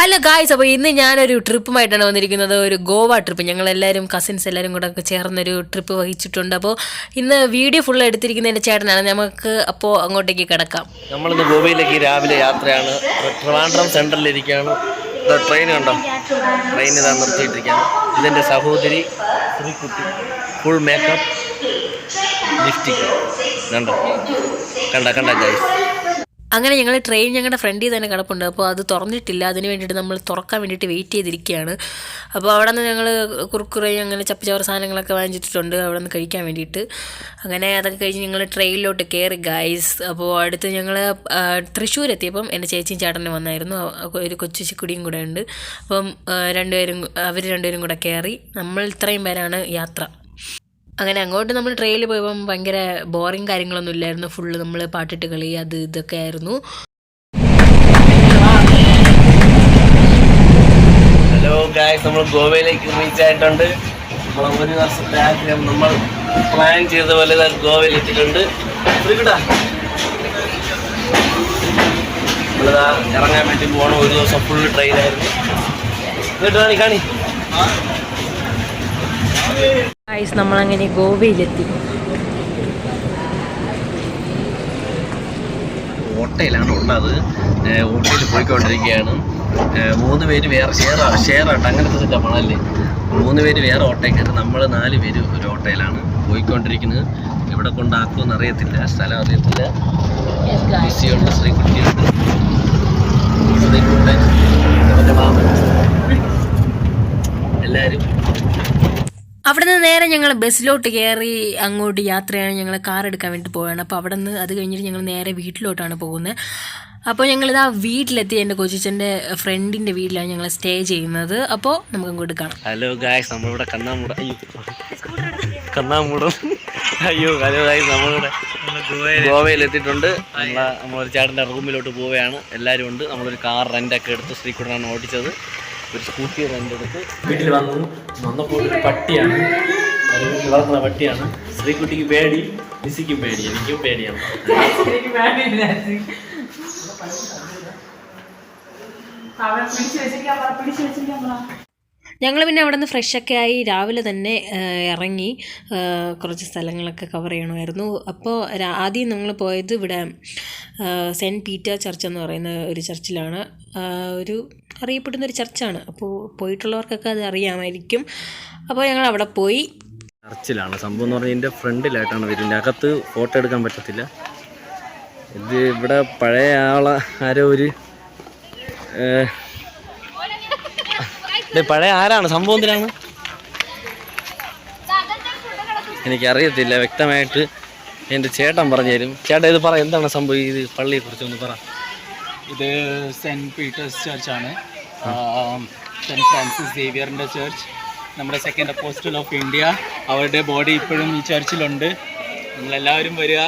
Hello guys, അപ്പോൾ ഇന്ന് ഞാനൊരു ട്രിപ്പുമായിട്ടാണ് വന്നിരിക്കുന്നത്. ഒരു ഗോവ ട്രിപ്പ്. ഞങ്ങളെല്ലാവരും കസിൻസ് എല്ലാവരും കൂടെ ചേർന്നൊരു ട്രിപ്പ് വഹിച്ചിട്ടുണ്ട്. അപ്പോൾ ഇന്ന് വീഡിയോ ഫുൾ എടുത്തിരിക്കുന്ന എൻ്റെ ചേട്ടനാണ്. നമുക്ക് അപ്പോൾ അങ്ങോട്ടേക്ക് കിടക്കാം. നമ്മളിന്ന് ഗോവയിലേക്ക് രാവിലെ യാത്രയാണ്. ട്രിവാൻഡ്രം സെൻട്രലിലിരിക്കുകയാണ്. ട്രെയിൻ കണ്ടോ? ട്രെയിൻ ഇതാ നിർത്തിയിട്ടിരിക്കുകയാണ്. ഇതെൻ്റെ സഹോദരി ശ്രീകുട്ടി, ഫുൾ മേക്കപ്പ്, ലിപ്സ്റ്റിക് കണ്ടോ? കണ്ട ഗൈസ്. അങ്ങനെ ഞങ്ങൾ ട്രെയിൻ ഞങ്ങളുടെ ഫ്രണ്ടിൽ തന്നെ കിടപ്പുണ്ട്. അപ്പോൾ അത് തുറന്നിട്ടില്ല. അതിന് വേണ്ടിയിട്ട് നമ്മൾ തുറക്കാൻ വേണ്ടിയിട്ട് വെയിറ്റ് ചെയ്തിരിക്കുകയാണ്. അപ്പോൾ അവിടെ നിന്ന് ഞങ്ങൾ കുറുക്കുറയും അങ്ങനെ ചപ്പച്ചവർ സാധനങ്ങളൊക്കെ വാങ്ങിച്ചിട്ടുണ്ട് അവിടെ നിന്ന് കഴിക്കാൻ വേണ്ടിയിട്ട്. അങ്ങനെ അതൊക്കെ കഴിഞ്ഞ് ഞങ്ങൾ ട്രെയിനിലോട്ട് കയറി ഗൈസ്. അപ്പോൾ അടുത്ത് ഞങ്ങൾ തൃശ്ശൂർ എത്തിയപ്പം എൻ്റെ ചേച്ചിയും ചേട്ടനും വന്നായിരുന്നു. ഒരു കൊച്ചു ചിക്കുടിയും കൂടെ ഉണ്ട്. അപ്പം അവർ രണ്ടുപേരും കൂടെ കയറി. നമ്മൾ ഇത്രയും പേരാണ് യാത്ര. അങ്ങനെ അങ്ങോട്ട് നമ്മൾ ട്രെയിനിൽ പോയപ്പം ഭയങ്കര ബോറിങ് കാര്യങ്ങളൊന്നും ഇല്ലായിരുന്നു. ഫുള്ള് നമ്മൾ പാട്ടിട്ട് കളി അത് ഇതൊക്കെ ആയിരുന്നു. ഹലോ ഗായ്സ്, നമ്മൾ ഗോവയിലേക്ക് റീച്ച് ആയിട്ടുണ്ട്. നമ്മൾ ഒരു വർഷത്തെ ആഗ്രഹം നമ്മൾ പ്ലാൻ ചെയ്ത പോലെ ഗോവയിൽ എത്തിയിട്ടുണ്ട്. നമ്മളിതാ ഇറങ്ങാൻ വേണ്ടി പോകണം. ഒരു ദിവസം ഫുൾ ട്രെയിനായിരുന്നു. എന്നിട്ട് കാണി ഗൈസ്, നമ്മളങ്ങനെ ഗോവയിലെത്തി. ഓട്ടയിലാണ് ഉള്ളത്. ഓട്ടയിൽ പോയിക്കൊണ്ടിരിക്കുകയാണ്. 3 പേര് വേറെ ഷെയറായിട്ട് അങ്ങനത്തെ സെറ്റപ്പാണ് അല്ലേ. 3 പേര് വേറെ ഓട്ടയിൽ കയറി, നമ്മൾ 4 പേര് ഒരു ഓട്ടയിലാണ് പോയിക്കൊണ്ടിരിക്കുന്നത്. എവിടെ കൊണ്ടാക്കുമെന്ന് അറിയത്തില്ല, സ്ഥലം അറിയത്തില്ല. ബിസിയുണ്ട്, ശ്രീകുട്ടിയുണ്ട്, ശ്രീകുട്ടൻ, എൻ്റെ മാമൻ, എല്ലാവരും. അവിടെ നിന്ന് നേരെ ഞങ്ങൾ ബസ്സിലോട്ട് കയറി അങ്ങോട്ട് യാത്രയാണ്. ഞങ്ങൾ കാർ എടുക്കാൻ വേണ്ടി പോവുകയാണ്. അപ്പോൾ അവിടെ നിന്ന് അത് കഴിഞ്ഞിട്ട് ഞങ്ങൾ നേരെ വീട്ടിലോട്ടാണ് പോകുന്നത്. അപ്പോൾ ഞങ്ങളിതാ വീട്ടിലെത്തി. എൻ്റെ കൊച്ചിച്ചൻ്റെ ഫ്രണ്ടിൻ്റെ വീട്ടിലാണ് ഞങ്ങൾ സ്റ്റേ ചെയ്യുന്നത്. അപ്പോൾ നമുക്ക് അങ്ങോട്ട് കാണാം. ഹലോ ഗായ്സ്, നമ്മളിവിടെ കണ്ണാമൂടം. ഹലോ ഗായ്സ്, നമ്മളിവിടെ ഗോവയിലെത്തിയിട്ടുണ്ട്. നമ്മളൊരു ചേട്ടൻ്റെ റൂമിലോട്ട് പോവുകയാണ്. എല്ലാവരും ഉണ്ട്. നമ്മളൊരു കാർ റെൻ്റൊക്കെ എടുത്ത് ശ്രീകുട്ടനാണ് ഓടിച്ചത്. ഒരു സ്കൂട്ടി റെൻ്റ് എടുത്ത് വീട്ടിൽ വന്നപ്പോൾ ഒരു പട്ടിയാണ്, വീട്ടിൽ വളർത്തുന്ന പട്ടിയാണ്. ശ്രീകുട്ടിക്ക് പേടി, ലിസിക്കും പേടി, എനിക്കും പേടിയാണ്. ഞങ്ങൾ പിന്നെ അവിടെ നിന്ന് ഫ്രഷൊക്കെ ആയി രാവിലെ തന്നെ ഇറങ്ങി. കുറച്ച് സ്ഥലങ്ങളൊക്കെ കവർ ചെയ്യണമായിരുന്നു. അപ്പോൾ ആദ്യം ഞങ്ങൾ പോയത് ഇവിടെ സെൻറ്റ് പീറ്റർ ചർച്ച് എന്ന് പറയുന്ന ഒരു ചർച്ചിലാണ്. ഒരു അറിയപ്പെടുന്നൊരു ചർച്ചാണ്. അപ്പോൾ പോയിട്ടുള്ളവർക്കൊക്കെ അത് അറിയാമായിരിക്കും. അപ്പോൾ ഞങ്ങൾ അവിടെ പോയി. ചർച്ചിലാണ് സംഭവം എന്ന് പറഞ്ഞാൽ ഇതിൻ്റെ ഫ്രണ്ടിലായിട്ടാണ് വരുന്നത്. അകത്ത് ഫോട്ടോ എടുക്കാൻ പറ്റത്തില്ല. ഇത് ഇവിടെ പഴയ ആരോ ഒരു പഴയ ആരാണ്, സംഭവം എന്തിനാണ് എനിക്കറിയത്തില്ല വ്യക്തമായിട്ട്. എൻ്റെ ചേട്ടൻ പറഞ്ഞു തരും. ചേട്ടാ ഇത് പറ, എന്താണ് സംഭവം ഇത് പള്ളിയെക്കുറിച്ചൊന്ന് പറ. ഇത് സെൻറ്റ് പീറ്റേഴ്സ് ചർച്ചാണ്. സെൻറ്റ് ഫ്രാൻസിസ് സേവിയറിൻ്റെ ചർച്ച്. നമ്മുടെ സെക്കൻഡ് അപ്പോസ്റ്റൽ ഓഫ് ഇന്ത്യ. അവരുടെ ബോഡി ഇപ്പോഴും ഈ ചർച്ചിലുണ്ട്. നിങ്ങളെല്ലാവരും വരിക,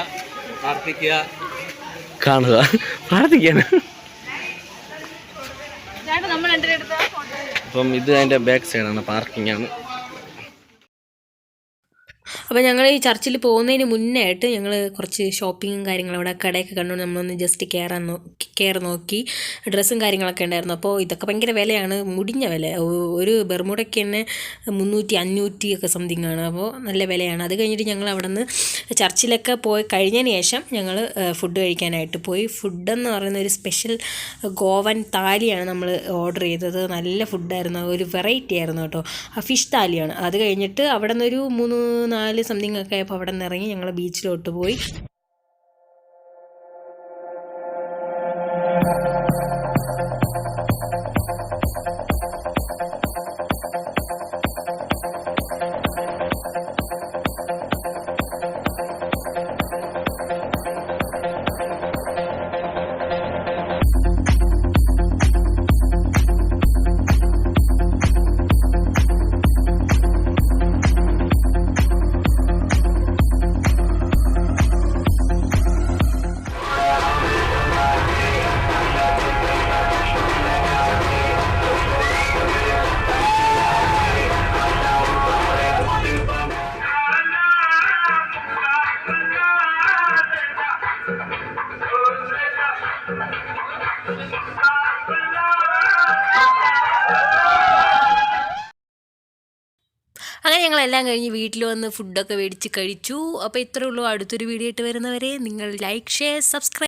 പ്രാർത്ഥിക്കുക, കാണുക, പ്രാർത്ഥിക്കാണ്. അപ്പം ഇത് അതിൻ്റെ ബാക്ക് സൈഡാണ്, പാർക്കിംഗ് ആണ്. അപ്പോൾ ഞങ്ങൾ ഈ ചർച്ചിൽ പോകുന്നതിന് മുന്നേ ആയിട്ട് ഞങ്ങൾ കുറച്ച് ഷോപ്പിങ്ങും കാര്യങ്ങളും അവിടെ കടയൊക്കെ കണ്ടുകൊണ്ട് നമ്മളൊന്ന് ജസ്റ്റ് കയറി നോക്കി. ഡ്രസ്സും കാര്യങ്ങളൊക്കെ ഉണ്ടായിരുന്നു. അപ്പോൾ ഇതൊക്കെ ഭയങ്കര വിലയാണ്, മുടിഞ്ഞ വില. ഒരു ബെർമുടയ്ക്ക് തന്നെ 300-500 ഒക്കെ സംതിങ് ആണ്. അപ്പോൾ നല്ല വിലയാണ്. അത് കഴിഞ്ഞിട്ട് ഞങ്ങൾ അവിടെ നിന്ന് ചർച്ചിലൊക്കെ പോയി കഴിഞ്ഞതിന് ശേഷം ഞങ്ങൾ ഫുഡ് കഴിക്കാനായിട്ട് പോയി. ഫുഡെന്ന് പറയുന്ന ഒരു സ്പെഷ്യൽ ഗോവൻ താലിയാണ് നമ്മൾ ഓർഡർ ചെയ്തത്. നല്ല ഫുഡായിരുന്നു, ഒരു വെറൈറ്റി ആയിരുന്നു കേട്ടോ. ഫിഷ് താലിയാണ്. അത് കഴിഞ്ഞിട്ട് അവിടെ നിന്നൊരു 3-4 സംതിങ് ഒക്കെ ആയപ്പോൾ അവിടെ നിന്ന് ഇറങ്ങി ഞങ്ങൾ ബീച്ചിലോട്ട് പോയി. ഞങ്ങളെല്ലാം കഴിഞ്ഞ് വീട്ടിൽ വന്ന് ഫുഡൊക്കെ മേടിച്ച് കഴിച്ചു. അപ്പോൾ ഇത്രയേ ഉള്ളൂ. അടുത്തൊരു വീഡിയോ ആയിട്ട് വരുന്നവരെ നിങ്ങൾ ലൈക്ക്, ഷെയർ, സബ്സ്ക്രൈബ്